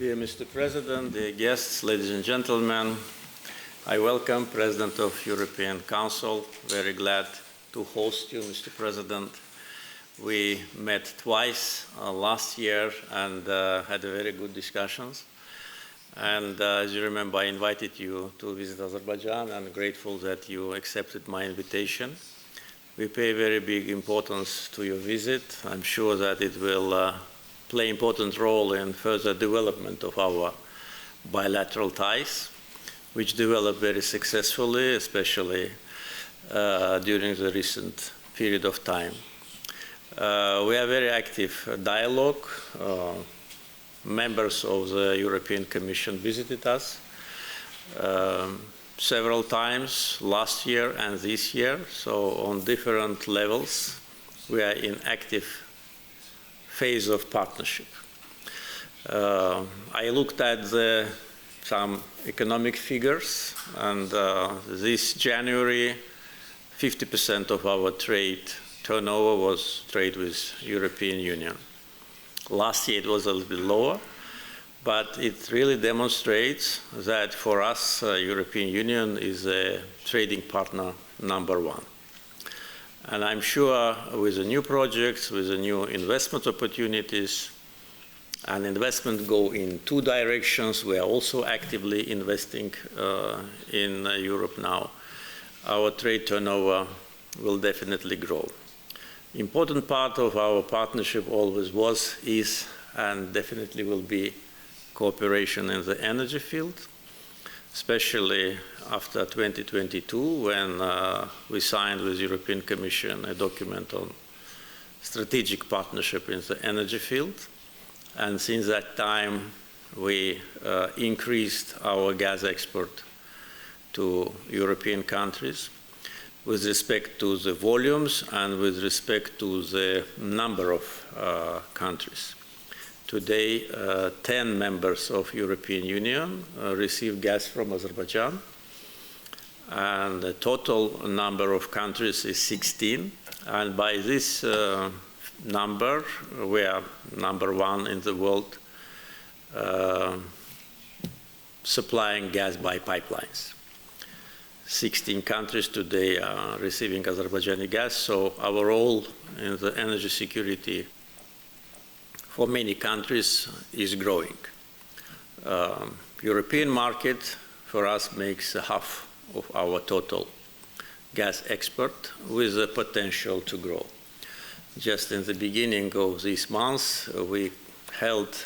Dear Mr. President, dear guests, ladies and gentlemen, I welcome President of European Council. Very glad to host you, Mr. President. We met twice last year and had very good discussions. And as you remember, I invited you to visit Azerbaijan, and I'm grateful that you accepted my invitation. We pay very big importance to your visit. I'm sure that it will play an important role in further development of our bilateral ties, which developed very successfully, especially during the recent period of time. We have very active dialogue. Members of the European Commission visited us several times last year and this year, so on different levels we are in active phase of partnership. I looked at some economic figures, and this January 50% of our trade turnover was trade with European Union. Last year it was a little bit lower, but it really demonstrates that for us, European Union is a trading partner number one. And I'm sure with the new projects, with the new investment opportunities, and investment go in two directions. We are also actively investing in Europe now. Our trade turnover will definitely grow. Important part of our partnership always was, is, and definitely will be cooperation in the energy field, especially after 2022 when we signed with the European Commission a document on strategic partnership in the energy field. And since that time, we increased our gas export to European countries with respect to the volumes and with respect to the number of countries. Today, 10 members of European Union receive gas from Azerbaijan, and the total number of countries is 16. And by this number, we are number one in the world supplying gas by pipelines. 16 countries today are receiving Azerbaijani gas, so our role in the energy security for many countries is growing. European market for us makes half of our total gas export with the potential to grow. Just in the beginning of this month, we held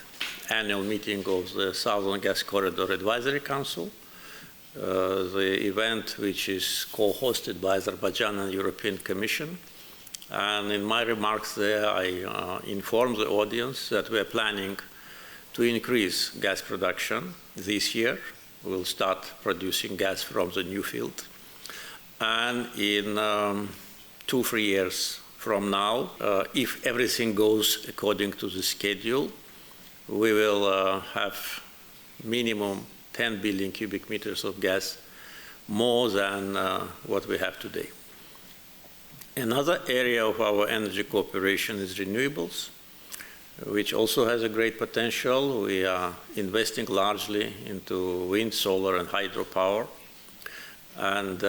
annual meeting of the Southern Gas Corridor Advisory Council, the event which is co-hosted by Azerbaijan and European Commission. And in my remarks there, I informed the audience that we are planning to increase gas production this year. We'll start producing gas from the new field. And in 2-3 years from now, if everything goes according to the schedule, we will have minimum 10 billion cubic meters of gas, more than what we have today. Another area of our energy cooperation is renewables, which also has a great potential. We are investing largely into wind, solar, and hydropower. And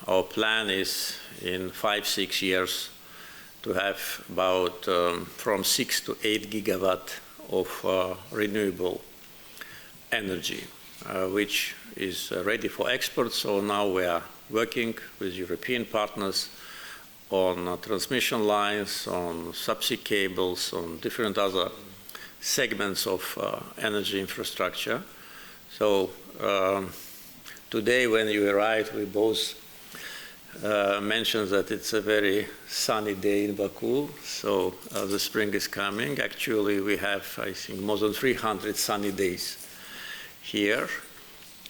our plan is in 5-6 years to have about from 6 to 8 gigawatt of renewable energy, which is ready for export. So now we are working with European partners on transmission lines, on subsea cables, on different other segments of energy infrastructure. So today when you arrived, we both mentioned that it's a very sunny day in Baku, so the spring is coming. Actually, we have, I think, more than 300 sunny days here,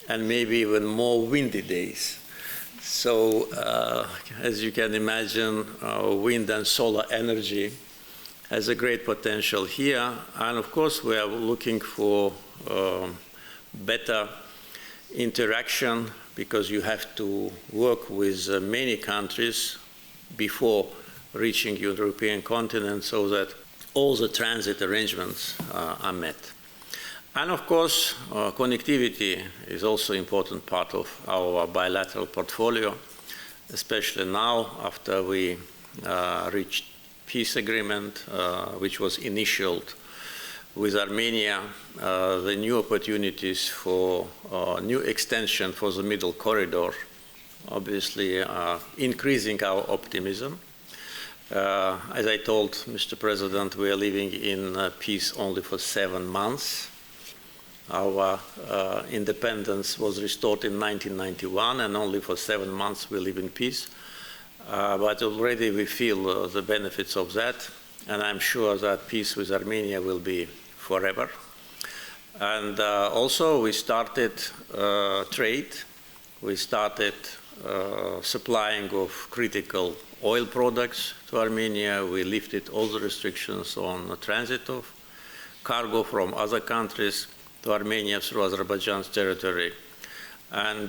and maybe even more windy days. So, as you can imagine, wind and solar energy has a great potential here. And of course, we are looking for better interaction, because you have to work with many countries before reaching the European continent so that all the transit arrangements are met. And of course, connectivity is also an important part of our bilateral portfolio, especially now after we reached peace agreement, which was initialed with Armenia, the new opportunities for new extension for the middle corridor, obviously increasing our optimism. As I told Mr. President, we are living in peace only for 7 months. Our independence was restored in 1991, and only for 7 months we live in peace. But already we feel the benefits of that, and I'm sure that peace with Armenia will be forever. And also we started trade. We started supplying of critical oil products to Armenia. We lifted all the restrictions on the transit of cargo from other countries to Armenia through Azerbaijan's territory. And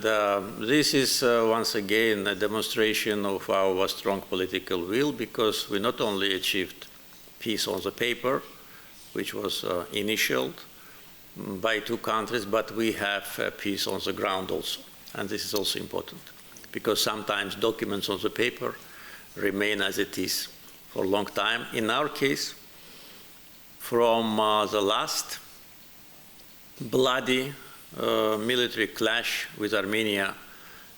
this is once again a demonstration of our strong political will, because we not only achieved peace on the paper, which was initialed by 2 countries, but we have peace on the ground also. And this is also important, because sometimes documents on the paper remain as it is for a long time. In our case, from the last bloody military clash with Armenia,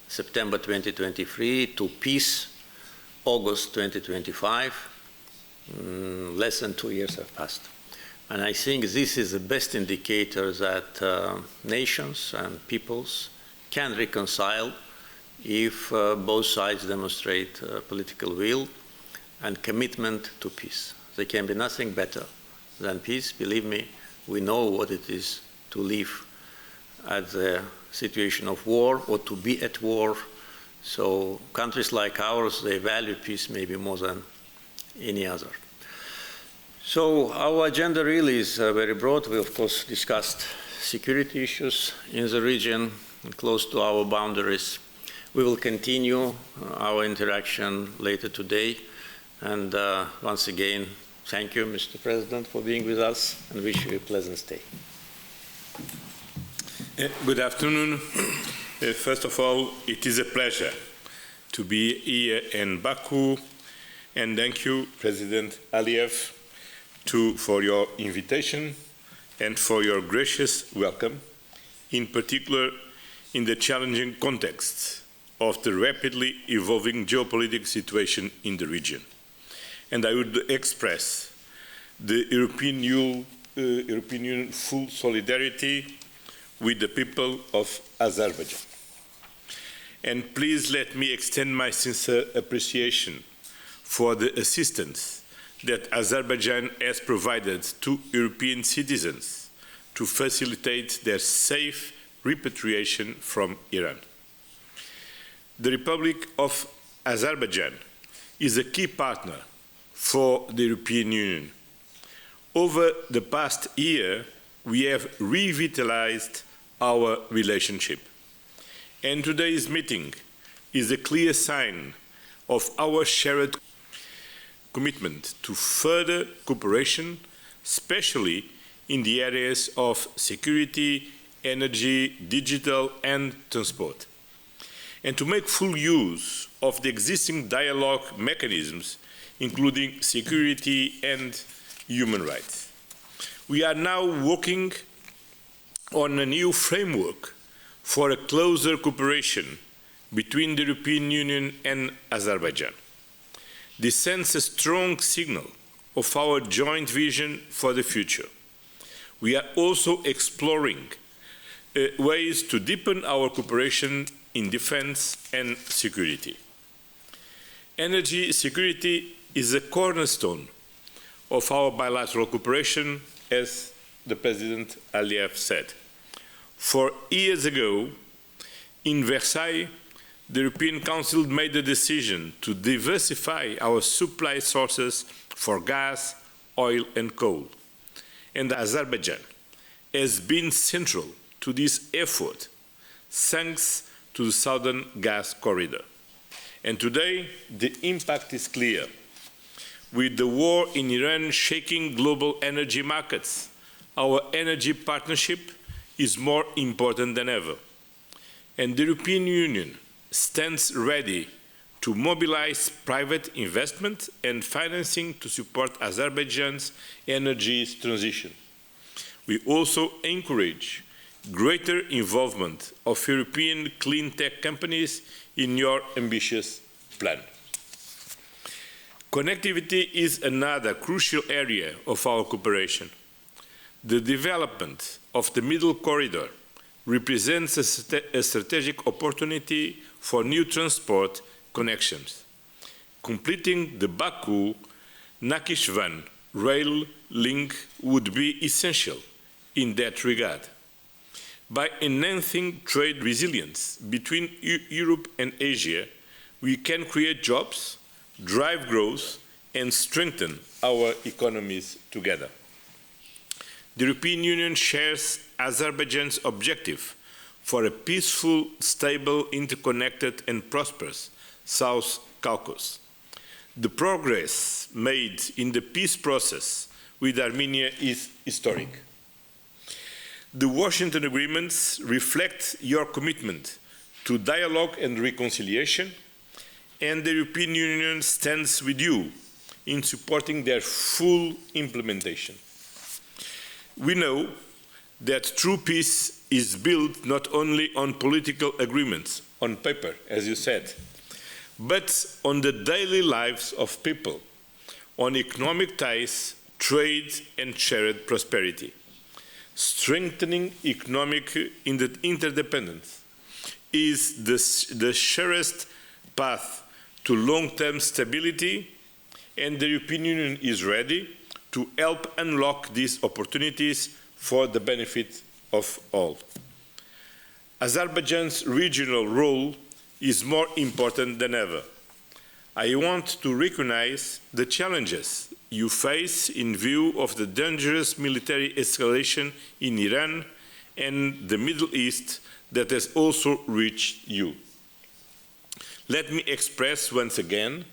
September 2023, to peace, August 2025, less than 2 years have passed. And I think this is the best indicator that nations and peoples can reconcile if both sides demonstrate political will and commitment to peace. There can be nothing better than peace. Believe me, we know what it is to live at the situation of war or to be at war. So countries like ours, they value peace maybe more than any other. So our agenda really is very broad. We, of course, discussed security issues in the region close to our boundaries. We will continue our interaction later today. And once again, thank you, Mr. President, for being with us, and wish you a pleasant stay. Good afternoon. First of all, it is a pleasure to be here in Baku, and thank you, President Aliyev, for your invitation and for your gracious welcome, in particular in the challenging context of the rapidly evolving geopolitical situation in the region. And I would express the European Union full solidarity with the people of Azerbaijan. And please let me extend my sincere appreciation for the assistance that Azerbaijan has provided to European citizens to facilitate their safe repatriation from Iran. The Republic of Azerbaijan is a key partner for the European Union. Over the past year, we have revitalized our relationship. And today's meeting is a clear sign of our shared commitment to further cooperation, especially in the areas of security, energy, digital, and transport, and to make full use of the existing dialogue mechanisms, including security and human rights. We are now working on a new framework for a closer cooperation between the European Union and Azerbaijan. This sends a strong signal of our joint vision for the future. We are also exploring ways to deepen our cooperation in defense and security. Energy security is a cornerstone of our bilateral cooperation, as the President Aliyev said. 4 years ago, in Versailles, the European Council made the decision to diversify our supply sources for gas, oil, and coal. And Azerbaijan has been central to this effort, thanks to the Southern Gas Corridor. And today, the impact is clear. With the war in Iran shaking global energy markets, our energy partnership is more important than ever, and the European Union stands ready to mobilize private investment and financing to support Azerbaijan's energy transition. We also encourage greater involvement of European clean tech companies in your ambitious plan. Connectivity is another crucial area of our cooperation. The development of the Middle Corridor represents a strategic opportunity for new transport connections. Completing the Baku-Nakhchivan rail link would be essential in that regard. By enhancing trade resilience between Europe and Asia, we can create jobs, drive growth, and strengthen our economies together. The European Union shares Azerbaijan's objective for a peaceful, stable, interconnected, and prosperous South Caucasus. The progress made in the peace process with Armenia is historic. The Washington agreements reflect your commitment to dialogue and reconciliation, and the European Union stands with you in supporting their full implementation. We know that true peace is built not only on political agreements, on paper, as you said, but on the daily lives of people, on economic ties, trade, and shared prosperity. Strengthening economic interdependence is the surest path to long-term stability, and the European Union is ready to help unlock these opportunities for the benefit of all. Azerbaijan's regional role is more important than ever. I want to recognize the challenges you face in view of the dangerous military escalation in Iran and the Middle East that has also reached you. Let me express once again,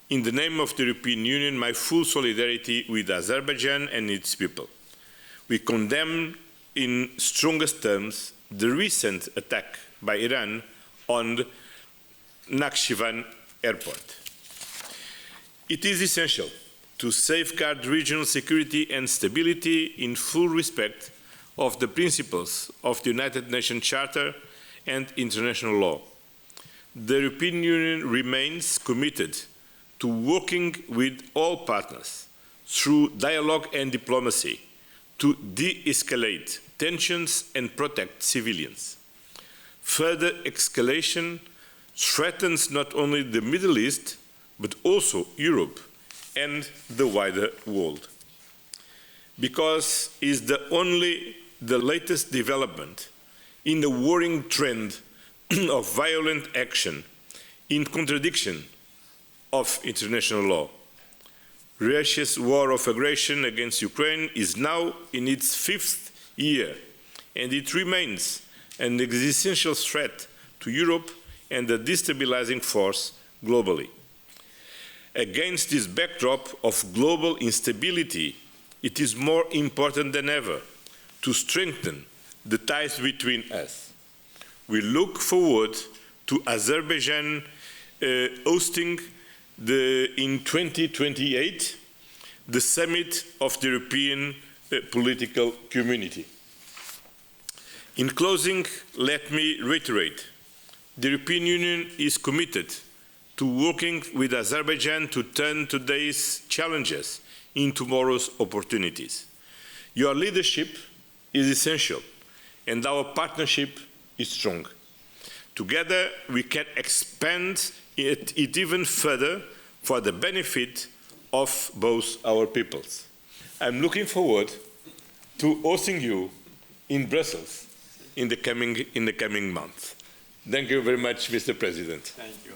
in the name of the European Union, my full solidarity with Azerbaijan and its people. We condemn in strongest terms the recent attack by Iran on the Nakhchivan airport. It is essential to safeguard regional security and stability in full respect of the principles of the United Nations Charter and international law. The European Union remains committed to working with all partners through dialogue and diplomacy to de-escalate tensions and protect civilians. Further escalation threatens not only the Middle East, but also Europe and the wider world. Because it's the latest development in the worrying trend of violent action in contradiction of international law. Russia's war of aggression against Ukraine is now in its 5th year, and it remains an existential threat to Europe and a destabilizing force globally. Against this backdrop of global instability, it is more important than ever to strengthen the ties between us. We look forward to Azerbaijan hosting in 2028 the summit of the European political community. In closing, let me reiterate, the European Union is committed to working with Azerbaijan to turn today's challenges into tomorrow's opportunities. Your leadership is essential, and our partnership is strong. Together, we can expand it even further for the benefit of both our peoples. I'm looking forward to hosting you in Brussels in the coming months. Thank you very much, Mr. President. Thank you.